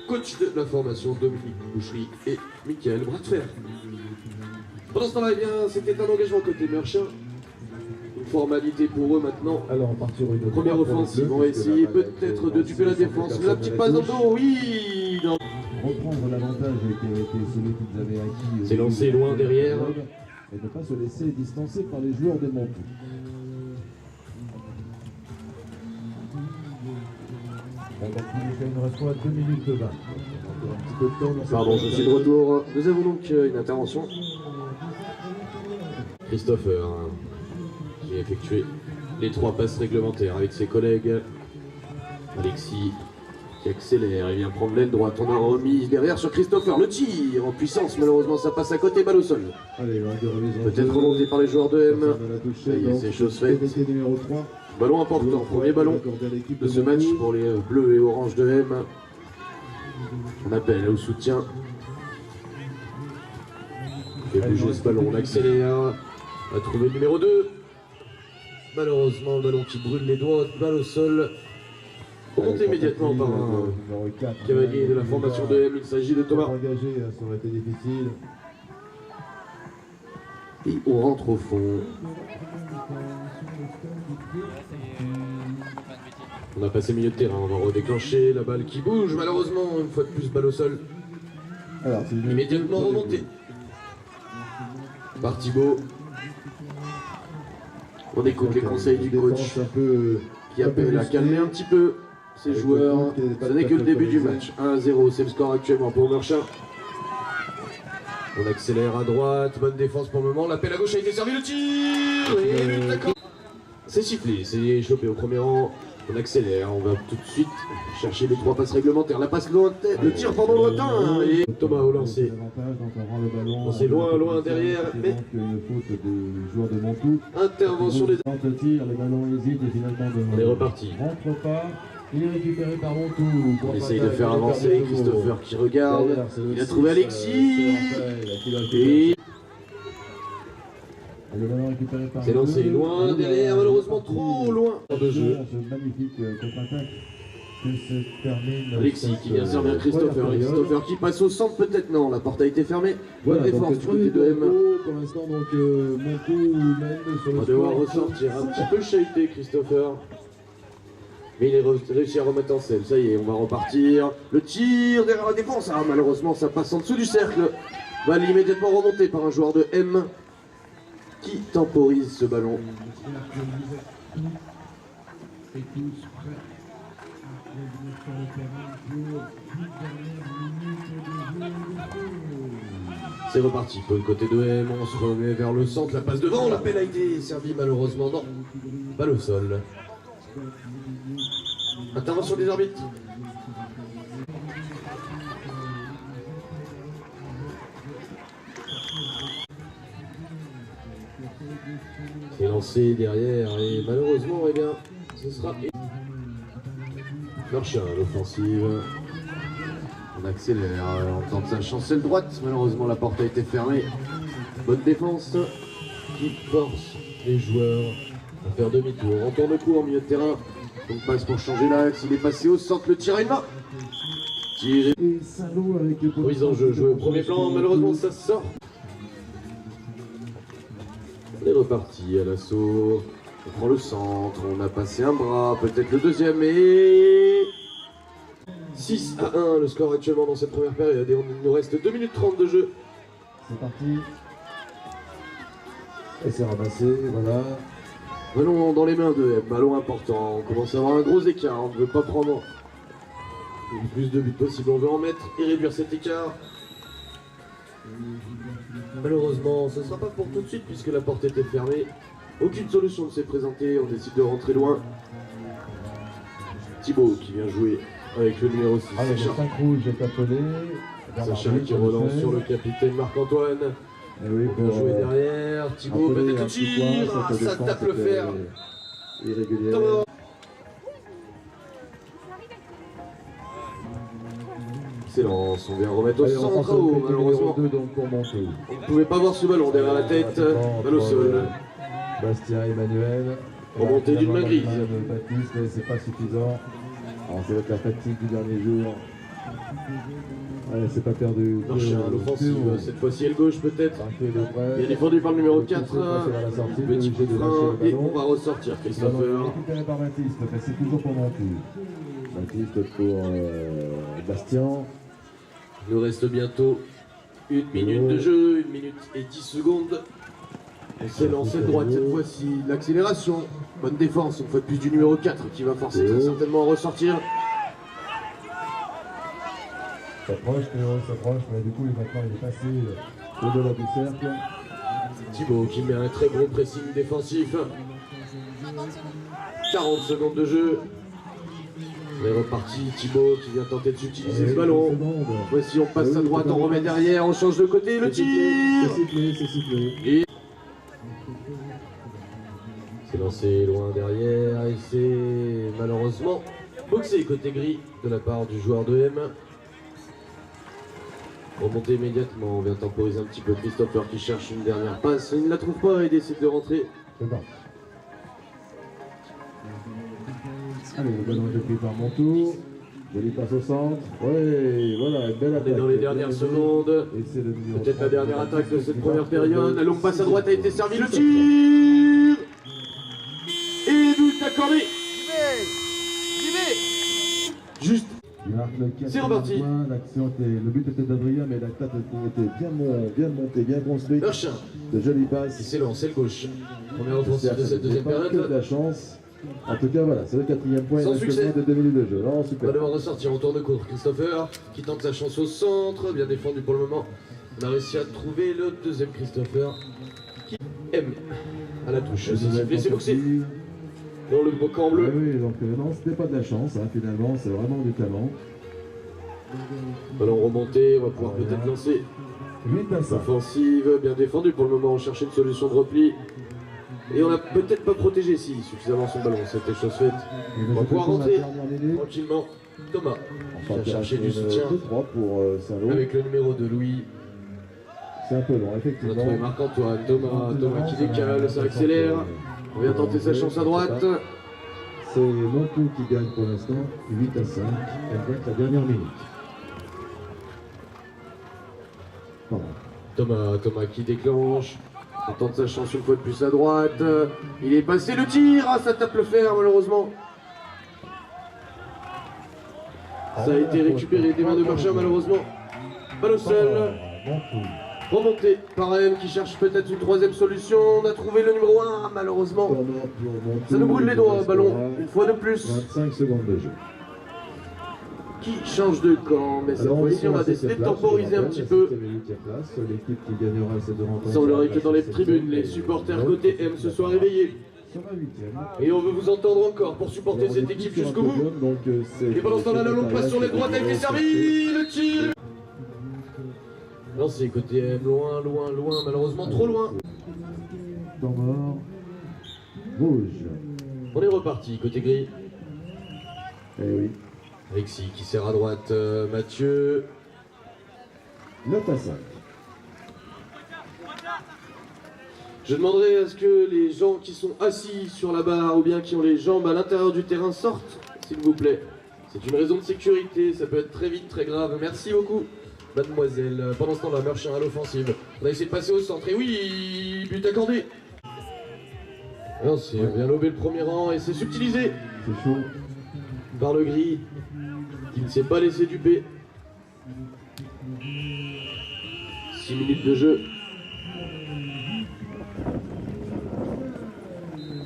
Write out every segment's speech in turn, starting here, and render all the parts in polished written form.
coach de la formation Dominique Boucherie et Michael Bradfer. Pendant ce temps-là, eh bien, c'était un engagement côté Merchin. Une formalité pour eux maintenant. Alors, on part sur une première offensive, on va essayer peut-être de tuer la défense. La petite passe dans le dos, oui non. Reprendre l'avantage qui avait été celui qu'ils avaient acquis. C'est lancé loin derrière. Et ne pas se laisser distancer par les joueurs de Montou. Il nous reste quoi, 2 minutes 20. Pardon, je suis de retour. Nous avons donc une intervention. Christopher, qui a effectué les 3 passes réglementaires avec ses collègues. Alexis, qui accélère et vient prendre l'aile droite. On a remis derrière sur Christopher. Le tir en puissance, malheureusement, ça passe à côté, balle au sol. Peut-être remonté par les joueurs de M. Ça y est, c'est chose faite. Ballon important, premier ballon de ce match pour les bleus et oranges de M. On appelle au soutien. On fait bouger ce ballon, on accélère. On a trouvé le numéro 2. Malheureusement, le ballon qui brûle les doigts, balle au sol. Remonté immédiatement par un cavalier de la formation de M. Il s'agit de Thomas. Ça aurait été difficile. Et on rentre au fond. On a passé milieu de terrain, on va redéclencher la balle qui bouge, malheureusement, une fois de plus, balle au sol. Alors, immédiatement remonté par Thibaut. On écoute les conseils du coach qui appelle à calmer un petit peu ses joueurs. Ce n'est que le début du match. 1-0, c'est le score actuellement pour Merchin. On accélère à droite, bonne défense pour le moment. L'appel à gauche a été servi, le tir et d'accord. C'est sifflé, c'est chopé au premier rang. On accélère, on va tout de suite chercher les 3 passes réglementaires. La passe lointaine, le tir pendant lointain. Et Thomas au lancer. On s'est loin derrière, mais intervention des... On est reparti. Il est récupéré par Montou. On essaye de faire avancer Christopher qui regarde. Il a trouvé Alexis. Et c'est lancé loin derrière, malheureusement trop loin de jeu. Alexis qui vient servir Christopher. Christopher qui passe au centre, peut-être non. La porte a été fermée. Bonne défense du côté de M. On va devoir ressortir un petit peu chahuté Christopher. Mais il est réussi à remettre en selle. Ça y est, on va repartir. Le tir derrière la défense. Ah, malheureusement, ça passe en dessous du cercle. Balle immédiatement remontée par un joueur de M qui temporise ce ballon. C'est reparti pour le côté de M. On se remet vers le centre. La passe devant. L'appel a été servi malheureusement. Non. Balle au sol. Intervention des arbitres. C'est lancé derrière et malheureusement, eh bien, ce sera Merchin à l'offensive. On accélère, on tente sa chancelle droite. Malheureusement, la porte a été fermée. Bonne défense qui force les joueurs à faire demi-tour. On tourne court au milieu de terrain. Donc passe pour changer l'axe, il est passé au centre, le tir à une main. Tiré. Mise en jeu, joué au premier plan, malheureusement ça sort. On est reparti à l'assaut. On prend le centre, on a passé un bras, peut-être le deuxième et... 6-1 le score actuellement dans cette première période et il nous reste 2 minutes 30 de jeu. C'est parti. Et c'est ramassé, voilà. Ballon dans les mains de M, ballon important, on commence à avoir un gros écart, on ne veut pas prendre le plus de buts possible, on veut en mettre et réduire cet écart. Malheureusement, ce ne sera pas pour tout de suite puisque la porte était fermée. Aucune solution ne s'est présentée, on décide de rentrer loin. Thibaut qui vient jouer avec le numéro 6. Allez, Sacha. 5 rouges est appelé. Sacha qui relance sur le capitaine Marc-Antoine. Et oui, pour jouer derrière, Thibaut peut-être le tir, ça tape le fer. Irrégulière. Excellence, on vient remettre au centre haut, malheureusement. On ne pouvait pas voir ce ballon derrière la tête, balle au sol. Bastien Emmanuel. Remontée d'une main grise. Baptiste, mais c'est pas suffisant. Alors c'est avec la fatigue du dernier jour. Allez, c'est pas perdu. Marchand à l'offensive, cette fois-ci aile gauche peut-être. Parfait, le vrai. Il est défendu par le numéro 4. Petit Petit coup de frein et on va ressortir Christopher. Récupéré par Baptiste, mais c'est toujours pour non plus. Baptiste pour Bastien. Il nous reste bientôt 1 minute de jeu, 1 minute et 10 secondes. On s'est lancé de droite cette fois-ci. L'accélération, bonne défense, une fois de plus du numéro 4 qui va forcer très certainement à ressortir. S'approche, Théo s'approche, mais du coup maintenant il est passé au-delà du cercle. Thibaut qui met un très gros pressing défensif. 40 secondes de jeu. On est reparti, Thibaut qui vient tenter de s'utiliser ce ballon. Voici, on passe à droite, on remet derrière, on change de côté, le tir. C'est sifflé. C'est lancé loin derrière et c'est malheureusement boxé côté gris de la part du joueur de M. Remonté immédiatement, on vient temporiser un petit peu Christopher qui cherche une dernière passe. Il ne la trouve pas et décide de rentrer. C'est bon. Allez, le ballon est pris par Montour. Jolie passe au centre. Oui, voilà, une belle attaque. On est dans les dernières secondes. Et c'est le numéro Peut-être la 30, dernière attaque de cette première qui période. La longue passe à droite a été servie. Le tir et but accordé. Juste. C'est reparti. Le but était d'Adrien, mais l'attaque était bien montée, bien construite. Marchand De jolies qui passes. s'élance, aile gauche. Première offensive de cette deuxième Que de période. la chance. En tout cas, voilà, c'est le 4e point. Sans Il reste succès. moins de 2 minutes de jeu. Non, On va super. devoir ressortir en tour de cours. Christopher qui tente sa chance au centre, bien défendu pour le moment. On a réussi à trouver le deuxième Christopher qui aime à la touche. C'est sifflé, c'est boxé dans le camp bleu. Oui, donc non, c'était pas de la chance, hein, finalement, c'est vraiment du talent. Ballon remonté, on va pouvoir peut-être lancer 8 à 5. offensive, bien défendu pour le moment. On cherchait une solution de repli. Et on n'a peut-être pas protégé suffisamment son ballon, c'était chose faite. On va pouvoir rentrer tranquillement. Thomas qui a cherché du soutien 2-3 pour Saint-Lô. avec le numéro de Louis. C'est un peu long, On a effectivement. trouvé Marc-Antoine, Thomas qui décale, ça accélère. On vient tenter sa chance à droite. C'est Montou qui gagne pour l'instant, 8 à 5. Elle va être la dernière minute. Pardon. Thomas qui déclenche. On tente sa chance une fois de plus à droite. Il est passé le tir. Ah, ça tape le fer malheureusement. Ça a été récupéré des mains de Marchand malheureusement. Pas le seul. Montou. Remonté par M qui cherche peut-être une troisième solution. On a trouvé le numéro 1 malheureusement. Ça nous brûle les doigts, ballon, une fois de plus. 25 secondes de jeu. Qui change de camp, mais cette fois-ci on va décider de temporiser un petit peu. L'équipe qui gagnera ces deux rencontres. Il semblerait que dans les tribunes, les supporters côté M se soient réveillés. Sera 8e. Et on veut vous entendre encore pour supporter cette équipe jusqu'au bout. Et pendant ce temps-là, la longue passe sur les droites a été servie. Le tir lancé côté M, loin, malheureusement trop loin. Temps mort. Rouge. On est reparti côté gris. Eh oui. Alexis qui sert à droite, Mathieu. 9 à 5. Je demanderai à ce que les gens qui sont assis sur la barre ou bien qui ont les jambes à l'intérieur du terrain sortent, s'il vous plaît. C'est une raison de sécurité, ça peut être très vite, très grave. Merci beaucoup, mademoiselle. Pendant ce temps-là, Marchand à l'offensive. On a essayé de passer au centre et oui, but accordé. Non, c'est bien lobé le premier rang et c'est subtilisé C'est chaud. par le gris qui ne s'est pas laissé duper. 6 minutes de jeu.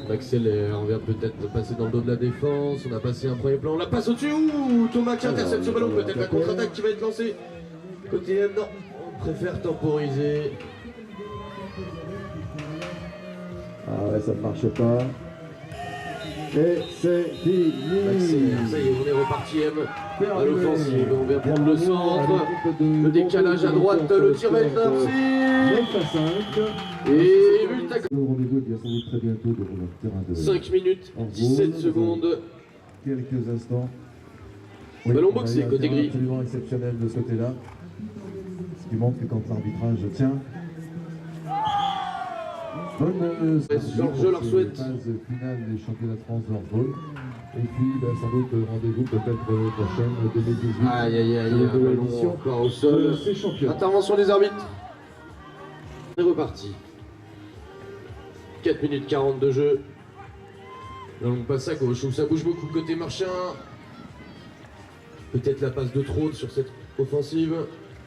On accélère, on vient peut-être passer dans le dos de la défense, on a passé un premier plan, on la passe au-dessus, ouh, Thomas qui intercepte ce ballon, peut-être la contre-attaque qui va être lancée. Côté M, non, on préfère temporiser. Ah ouais, ça ne marche pas. Et c'est fini. On accélère, ça y est, on est reparti M à l'offensive, on vient prendre le centre, le décalage à droite, le tir va être lancé. 9 à 5. Et but accordé. Le rendez-vous est bien sans doute très bientôt devant le terrain de 5 minutes, 17 secondes. quelques instants. Ballon on a boxé, eu un côté terrain gris. absolument exceptionnel de ce côté-là. Ce qui montre que quand l'arbitrage tient. Bonne Georges leur souhaite. phase finale des championnats de France de handball. Et puis, sans doute, rendez-vous peut-être prochaine 2018. Aïe aïe aïe, Une un nouvelle ballon édition encore au sol. de ces champions. Intervention des arbitres. C'est reparti. 4 minutes 40 de jeu. Là on passe à gauche où ça bouge beaucoup côté Marchand. Peut-être la passe de trop sur cette offensive.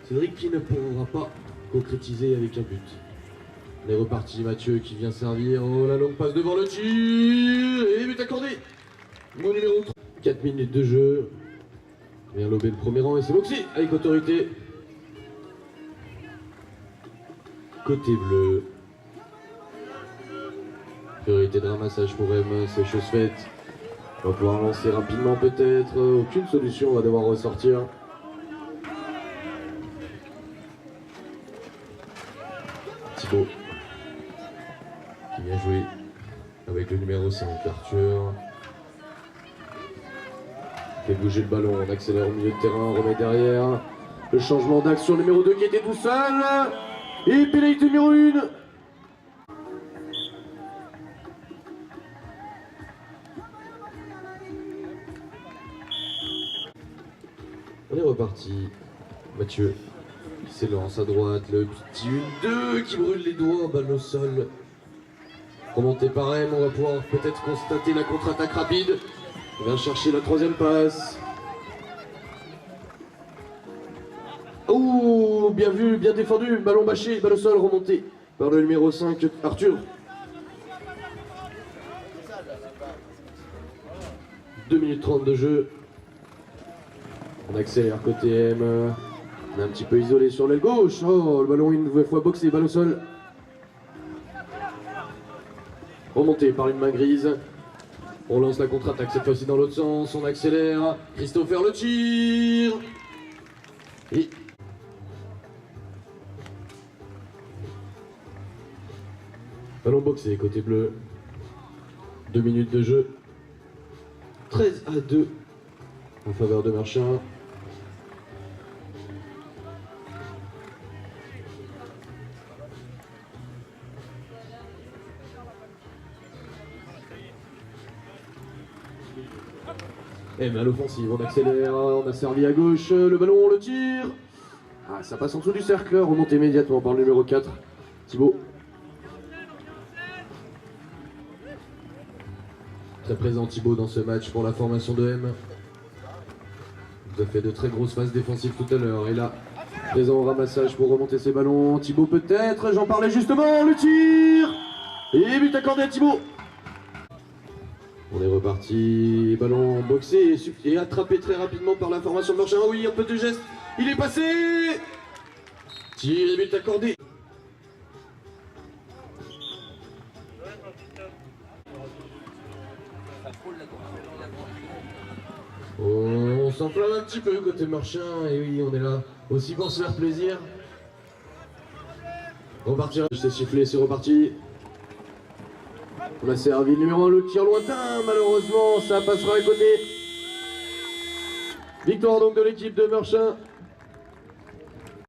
Cédric qui ne pourra pas concrétiser avec un but. On est reparti, Mathieu qui vient servir. Oh la longue passe devant le tir. Et but accordé. Mon numéro 3. 4 minutes de jeu. Vient lober le premier rang et c'est Boxy avec autorité. Côté bleu. Priorité de ramassage pour M, c'est chose faite. On va pouvoir lancer rapidement peut-être. Aucune solution, on va devoir ressortir. Thibaut. Qui vient jouer avec le numéro 5, Arthur. Fait bouger le ballon, on accélère au milieu de terrain, on remet derrière. Le changement d'action, numéro 2 qui était tout seul. Et pénalité numéro 1. On est reparti. Mathieu qui s'élance à droite, le petit 1-2 qui brûle les doigts, balle au sol. Remonté par M, on va pouvoir peut-être constater la contre-attaque rapide. On vient chercher la troisième passe. Oh, bien vu, bien défendu, ballon bâché, balle au sol, remonté par le numéro 5, Arthur. 2 minutes 30 de jeu. On accélère côté M. On est un petit peu isolé sur l'aile gauche. Oh, le ballon une nouvelle fois boxé, balle au sol. Remonté par une main grise. On lance la contre-attaque cette fois-ci dans l'autre sens. On accélère. Christopher le tir. Et... ballon boxé côté bleu. 2 minutes de jeu. 13-2 en faveur de Marchand. Et à l'offensive, on accélère, on a servi à gauche, le ballon, on le tire. Ah, ça passe en dessous du cercle, remonte immédiatement par le numéro 4, Thibaut. Très présent Thibaut dans ce match pour la formation de M. Il nous a fait de très grosses phases défensives tout à l'heure. Et là, présent au ramassage pour remonter ses ballons. Thibaut peut-être, j'en parlais justement, le tir. Et but accordé à Thibaut. On est reparti, ballon boxé et attrapé très rapidement par la formation de Marchand. Ah oui, un peu de geste, il est passé. Tir et but accordé. On s'enflamme un petit peu côté Marchand, et oui, on est là aussi pour se faire plaisir. Repartir, c'est sifflé, c'est reparti. On a servi le numéro 1, le tir lointain, malheureusement, ça passera à côté. Victoire donc de l'équipe de Marchand.